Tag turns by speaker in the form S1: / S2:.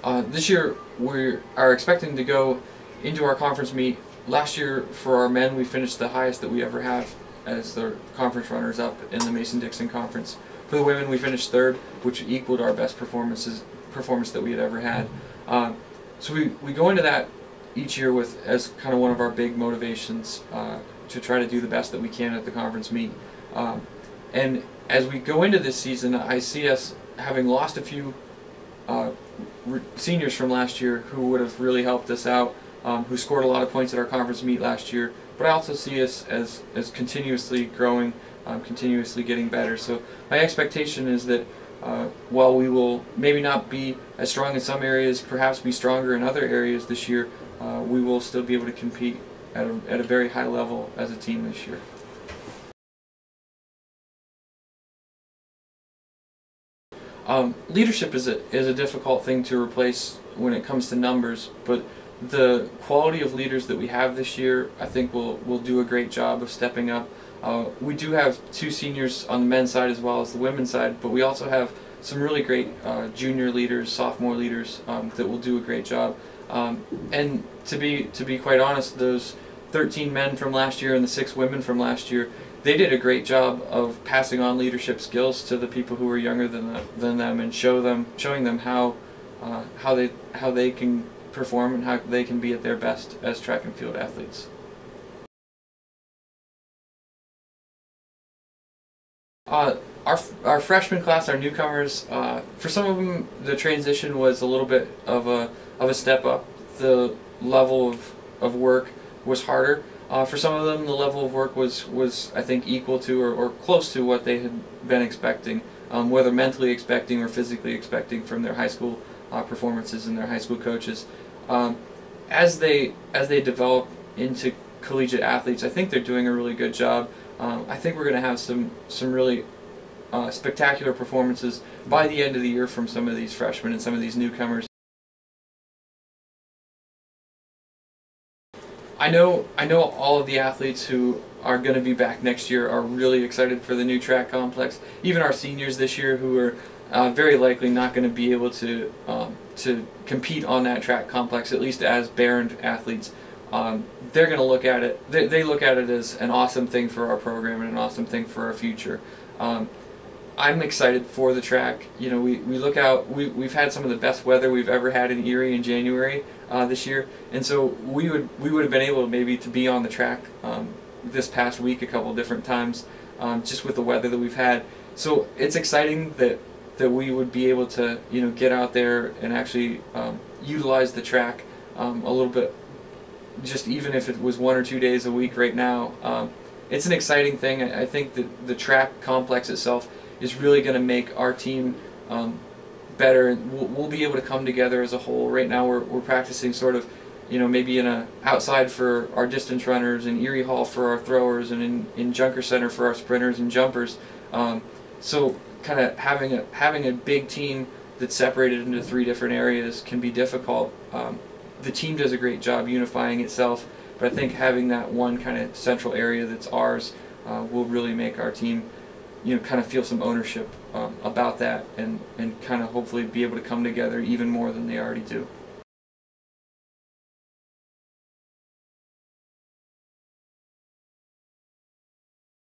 S1: This year we are expecting to go into our conference meet. Last year for our men we finished the highest that we ever have as the conference runners-up in the Mason-Dixon Conference. For the women we finished third, which equaled our best performance that we had ever had. So we go into that each year with as kind of one of our big motivations to try to do the best that we can at the conference meet. And as we go into this season, I see us having lost a few seniors from last year who would have really helped us out, who scored a lot of points at our conference meet last year. But I also see us as continuously growing, continuously getting better. So my expectation is that while we will maybe not be as strong in some areas, perhaps be stronger in other areas this year, we will still be able to compete at a very high level as a team this year. Leadership is a difficult thing to replace when it comes to numbers, but the quality of leaders that we have this year, I think will do a great job of stepping up. We do have two seniors on the men's side as well as the women's side, but we also have some really great junior leaders, sophomore leaders that will do a great job. And to be quite honest, those 13 men from last year and the 6 women from last year, they did a great job of passing on leadership skills to the people who were younger than them and showing them how they can perform and how they can be at their best as track and field athletes. Our freshman class, our newcomers, for some of them the transition was a little bit of a step up. The level of work was harder. For some of them the level of work was I think equal to or close to what they had been expecting, whether mentally expecting or physically expecting from their high school performances and their high school coaches. As they develop into collegiate athletes, I think they're doing a really good job. I think we're going to have some really spectacular performances by the end of the year from some of these freshmen and some of these newcomers. I know all of the athletes who are going to be back next year are really excited for the new track complex. Even our seniors this year, who are very likely not going to be able to compete on that track complex, at least as Behrend athletes, they're going to look at it. They look at it as an awesome thing for our program and an awesome thing for our future. I'm excited for the track. You know, we look out. We've had some of the best weather we've ever had in Erie in January this year, and so we would have been able maybe to be on the track this past week a couple different times, just with the weather that we've had. So it's exciting that we would be able to get out there and actually utilize the track a little bit, just even if it was 1 or 2 days a week right now. It's an exciting thing. I think that the track complex itself is really going to make our team better, and we'll be able to come together as a whole. Right now we're practicing sort of, maybe in outside for our distance runners, in Erie Hall for our throwers, and in Junker Center for our sprinters and jumpers. So kind of having a big team that's separated into 3 different areas can be difficult. The team does a great job unifying itself, but I think having that one kind of central area that's ours will really make our team kind of feel some ownership about that, and kind of hopefully be able to come together even more than they already do.